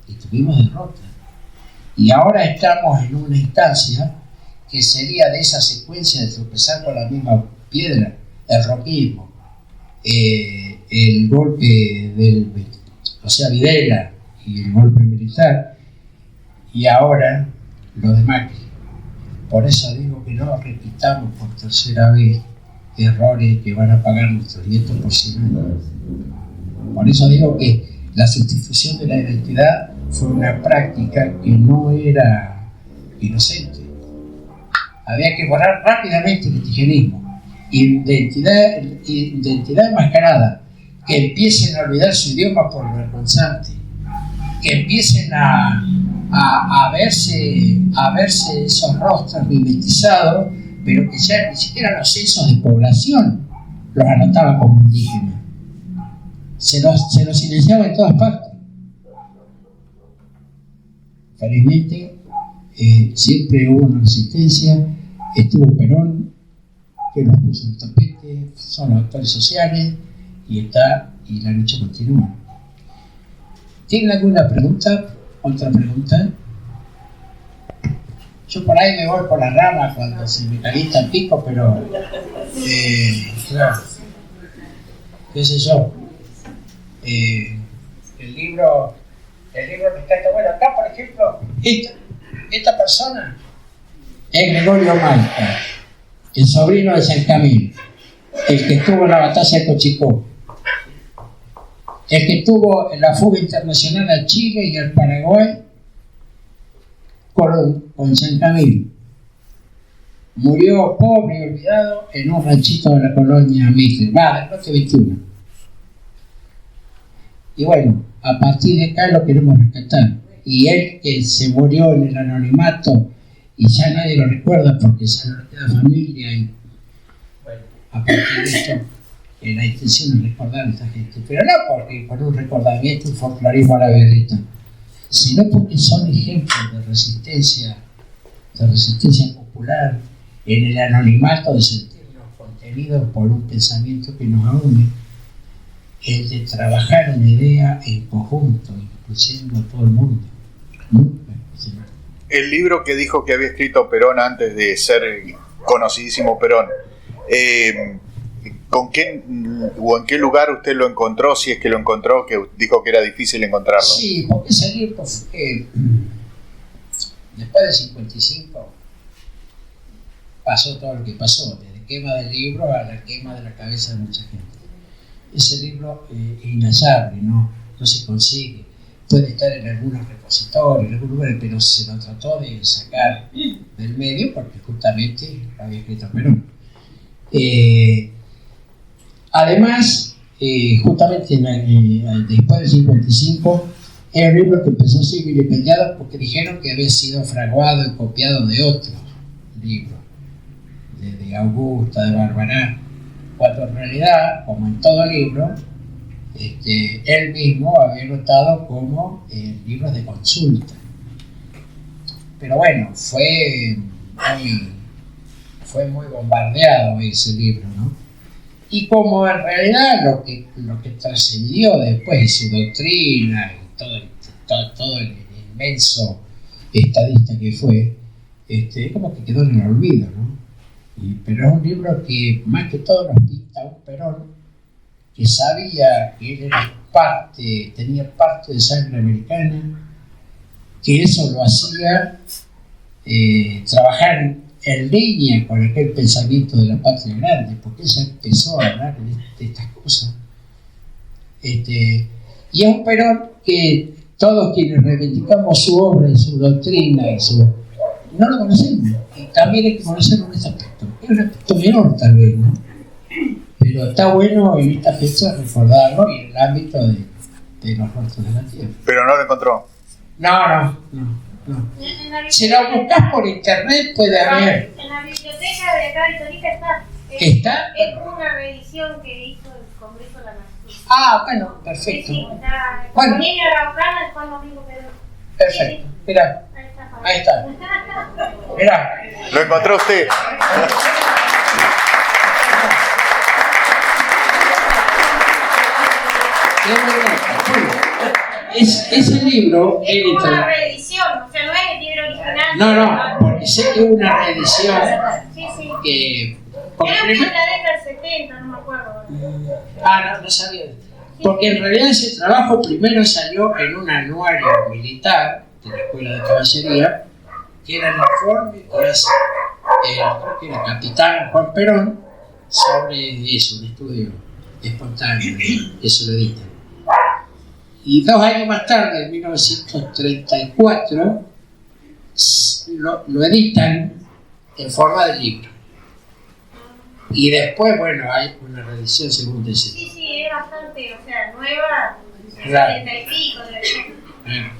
y tuvimos derrota. Y ahora estamos en una instancia que sería de esa secuencia de tropezar con la misma piedra, el roquismo, el golpe Videla y el golpe militar, y ahora lo de Macri. Por eso digo que no repitamos por tercera vez errores que van a pagar nuestros nietos por 100 años. Por eso digo que la sustitución de la identidad fue una práctica que no era inocente. Había que borrar rápidamente el indigenismo. Identidad enmascarada, que empiecen a olvidar su idioma por vergonzante, que empiecen a verse esos rostros mimetizados, pero que ya ni siquiera los censos de población los anotaban como indígenas. Se los silenciaba en todas partes. Felizmente, siempre hubo una resistencia, estuvo Perón, que nos puso en el tapete, son los actores sociales, y la lucha continúa. ¿Tienen alguna pregunta? ¿Otra pregunta? Yo por ahí me voy por la rama cuando se me calienta el pico, pero claro, qué sé yo. El libro rescata. Bueno, acá por ejemplo, esta persona es Gregorio Malta, el sobrino de San Camilo, el que estuvo en la batalla de Cochicó, el que estuvo en la fuga internacional a Chile y al Paraguay con San Camilo. Murió pobre y olvidado en un ranchito de la colonia Mitre, del norte 21. Y bueno, a partir de acá lo queremos rescatar. Y él, que se murió en el anonimato y ya nadie lo recuerda porque ya no le queda familia, y bueno, a partir de esto la intención es recordar a esta gente, pero no porque por un recordamiento, un folclorismo a la violeta, sino porque son ejemplos de resistencia popular en el anonimato, de sentirnos contenidos por un pensamiento que nos une, el de trabajar una idea en conjunto, incluyendo a todo el mundo. El libro que dijo que había escrito Perón antes de ser conocidísimo Perón, ¿con quién o en qué lugar usted lo encontró, si es que lo encontró, que dijo que era difícil encontrarlo? Sí, porque ese libro fue, después del 55 pasó todo lo que pasó, desde quema del libro a la quema de la cabeza de mucha gente. Ese libro es inhallable, no se consigue. Puede estar en algunos repositorios, en algún lugar, pero se lo trató de sacar del medio porque justamente lo había escrito Perón. Además, justamente después del 55, era un libro que empezó a ser vilipendiado porque dijeron que había sido fraguado y copiado de otros libros, de Augusta, de Barbará, cuando en realidad, como en todo libro, él mismo había notado como libros de consulta. Pero bueno, fue muy bombardeado ese libro, ¿no? Y como en realidad lo que trascendió después de su doctrina y todo el inmenso estadista que fue, como que quedó en el olvido, ¿no? Pero es un libro que más que todo nos pinta a un Perón que sabía que él era tenía parte de sangre americana, que eso lo hacía trabajar en línea con aquel pensamiento de la patria grande, porque ella empezó a hablar de estas cosas. Y es un Perón que todos quienes reivindicamos su obra y su doctrina no lo conocemos, y también hay que conocerlo en ese aspecto. Es un aspecto menor tal vez, ¿no? Pero está bueno en esta fecha recordarlo y en el ámbito de los rostros de la tierra. Pero no lo encontró. No. Si lo buscas por internet puede haber. En la biblioteca de acá de Torija está. ¿Está? Es una reedición que hizo el Congreso de la Nación. Ah, bueno, perfecto. Sí, está. Bueno. Niña Araucana es Juan Domingo Perón. Perfecto. Mirá, ahí está. Mirá. ¿Lo encontró usted? Ese libro es una reedición, o sea, no es el libro original. No, porque sé que hubo una reedición. Sí. Que creo que es la década del 70, no me acuerdo. No sabía. Porque en realidad ese trabajo primero salió en un anuario militar de la Escuela de Caballería, que era el informe que hace creo que era capitán Juan Perón sobre eso, un estudio espontáneo, eso lo editan. Y 2 años más tarde, en 1934, lo editan en forma de libro. Y después, bueno, hay una reedición según dice. Sí, es bastante, o sea, nueva, Claro. 70 y pico.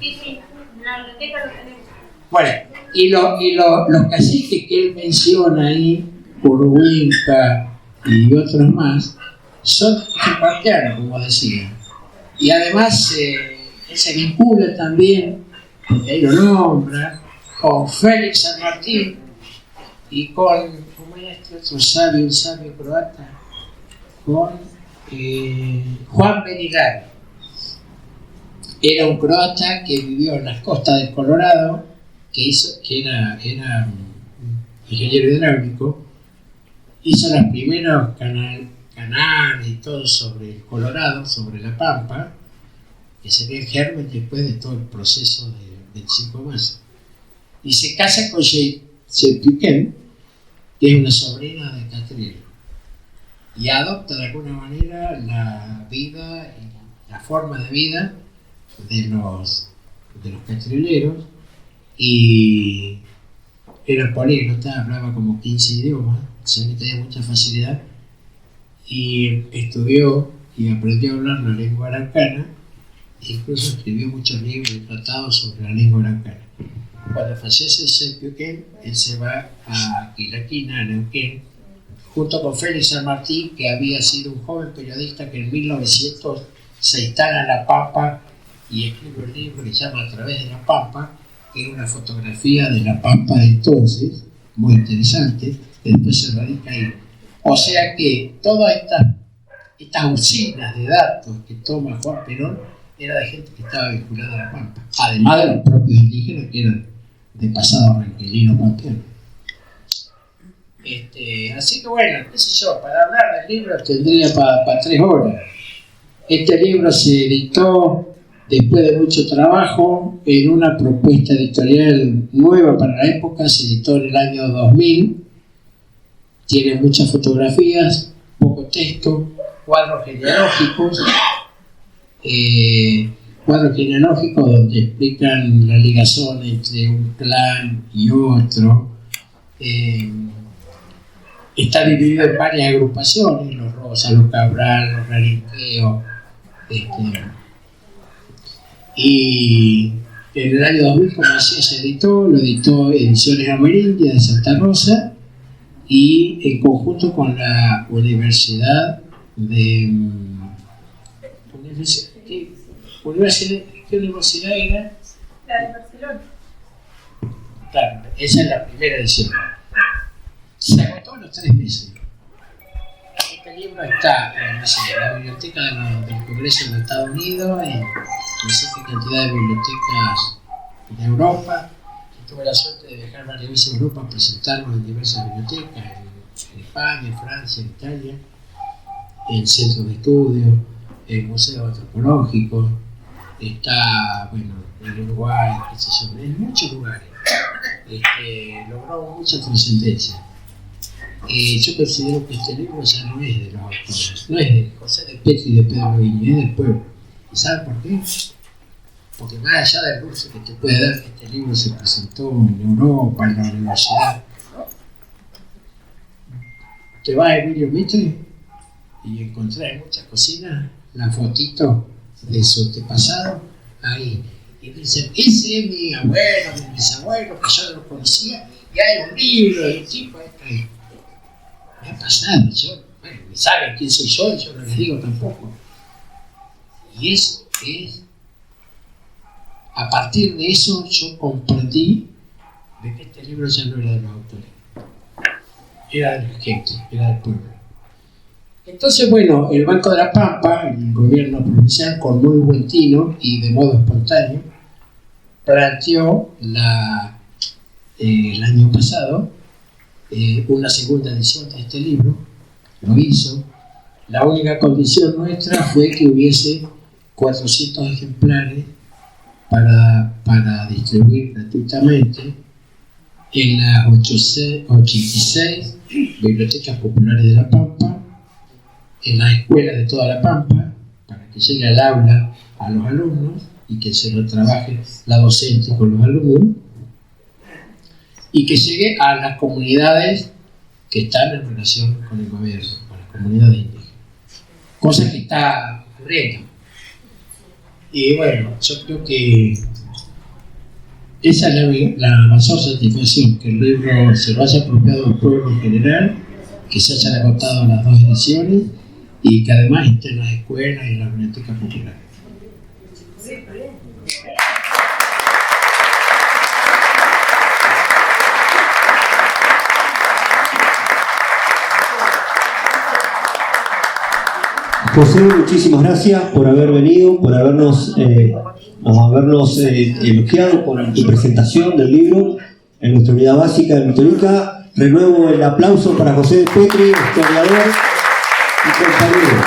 Sí, la biblioteca lo tenemos. Bueno, y los caciques que él menciona ahí, Uruhuinca y otros más, son tupaquianos, como decía. Y además él se vincula también, porque ahí lo nombra, con Félix San Martín y con, ¿cómo era este otro sabio, un sabio croata? Con Juan Benigari. Era un croata que vivió en las costas del Colorado, que era ingeniero hidráulico, hizo los primeros canales y todo sobre el Colorado, sobre la Pampa, que sería el germen después de todo el proceso de 25 de marzo. Y se casa con Septuquén, que es una sobrina de Catriel, y adopta de alguna manera la vida y la forma de vida de los catrieleros, y era políglota, hablaba como 15 idiomas, se le tenía mucha facilidad, y estudió y aprendió a hablar la lengua araucana, e incluso escribió muchos libros y tratados sobre la lengua araucana. Cuando fallece Septuquén, él se va a Quilaquina, a Neuquén, junto con Félix San Martín, que había sido un joven periodista que en 1900 se instala en La Pampa y escribe un libro que se llama A través de la Pampa, que es una fotografía de La Pampa de entonces, muy interesante, después se radica ahí. O sea que todas estas usinas de datos que toma Juan Perón era de gente que estaba vinculada a La Pampa, además de los propios indígenas que eran de pasado ranquelino pampeano. Así que bueno, qué sé yo, para hablar del libro tendría para 3 horas. Este libro se editó después de mucho trabajo en una propuesta editorial nueva para la época, se editó en el año 2000, tiene muchas fotografías, poco texto, cuadros genealógicos donde explican la ligación entre un clan y otro. está dividido en varias agrupaciones, los Rosa, los Cabral, los Rarinqueo, y en el año 2000, como decía, se editó, lo editó Ediciones Amerindia de Santa Rosa, y en conjunto con la Universidad de... ¿Qué universidad era? La de Barcelona. Claro, esa es la primera edición. Se agotó en los 3 meses. Este libro está en la biblioteca del Congreso de los Estados Unidos, en no sé qué cantidad de bibliotecas de Europa. Tuve la suerte de viajar varias veces a Europa a presentarlo en diversas bibliotecas, en España, en Francia, en Italia, en centros de estudio, en museos antropológicos. Está, bueno, en Uruguay, en muchos lugares. Logró mucha trascendencia. Yo considero que este libro ya no es de los autores, no es de José de Petri y de Pedro Viño, es del pueblo. ¿Y saben por qué? Porque más allá del uso que te puede dar que este libro se presentó en Europa, en la universidad, te vas a Emilio Mitre y encontrás en muchas cocinas la fotito de su antepasado ahí. Y dicen, ese es mi abuelo, mi bisabuelo, que yo no lo conocía, y hay un libro de un tipo ahí. Me ha pasado, yo, bueno, ni saben quién soy yo no les digo tampoco. Y eso es, a partir de eso yo comprendí de que este libro ya no era de los autores, era de la gente, era del pueblo. Entonces, bueno, el Banco de la Pampa, el gobierno provincial, con muy buen tino y de modo espontáneo, planteó el año pasado una segunda edición de este libro, lo hizo. La única condición nuestra fue que hubiese 400 ejemplares para distribuir gratuitamente en las 86 bibliotecas populares de La Pampa, en las escuelas de toda La Pampa, para que llegue al aula a los alumnos y que se lo trabaje la docente con los alumnos, y que llegue a las comunidades que están en relación con el gobierno, con las comunidades indígenas, cosa que está ocurriendo. Y bueno, yo creo que esa es la mayor satisfacción, que el libro se lo haya apropiado al pueblo en general, que se hayan agotado las 2 ediciones y que además esté en las escuelas y en las bibliotecas populares. José, muchísimas gracias por haber venido, por habernos elogiado con tu presentación del libro en nuestra unidad básica de Mitónica. Renuevo el aplauso para José de Petri, historiador y compañero.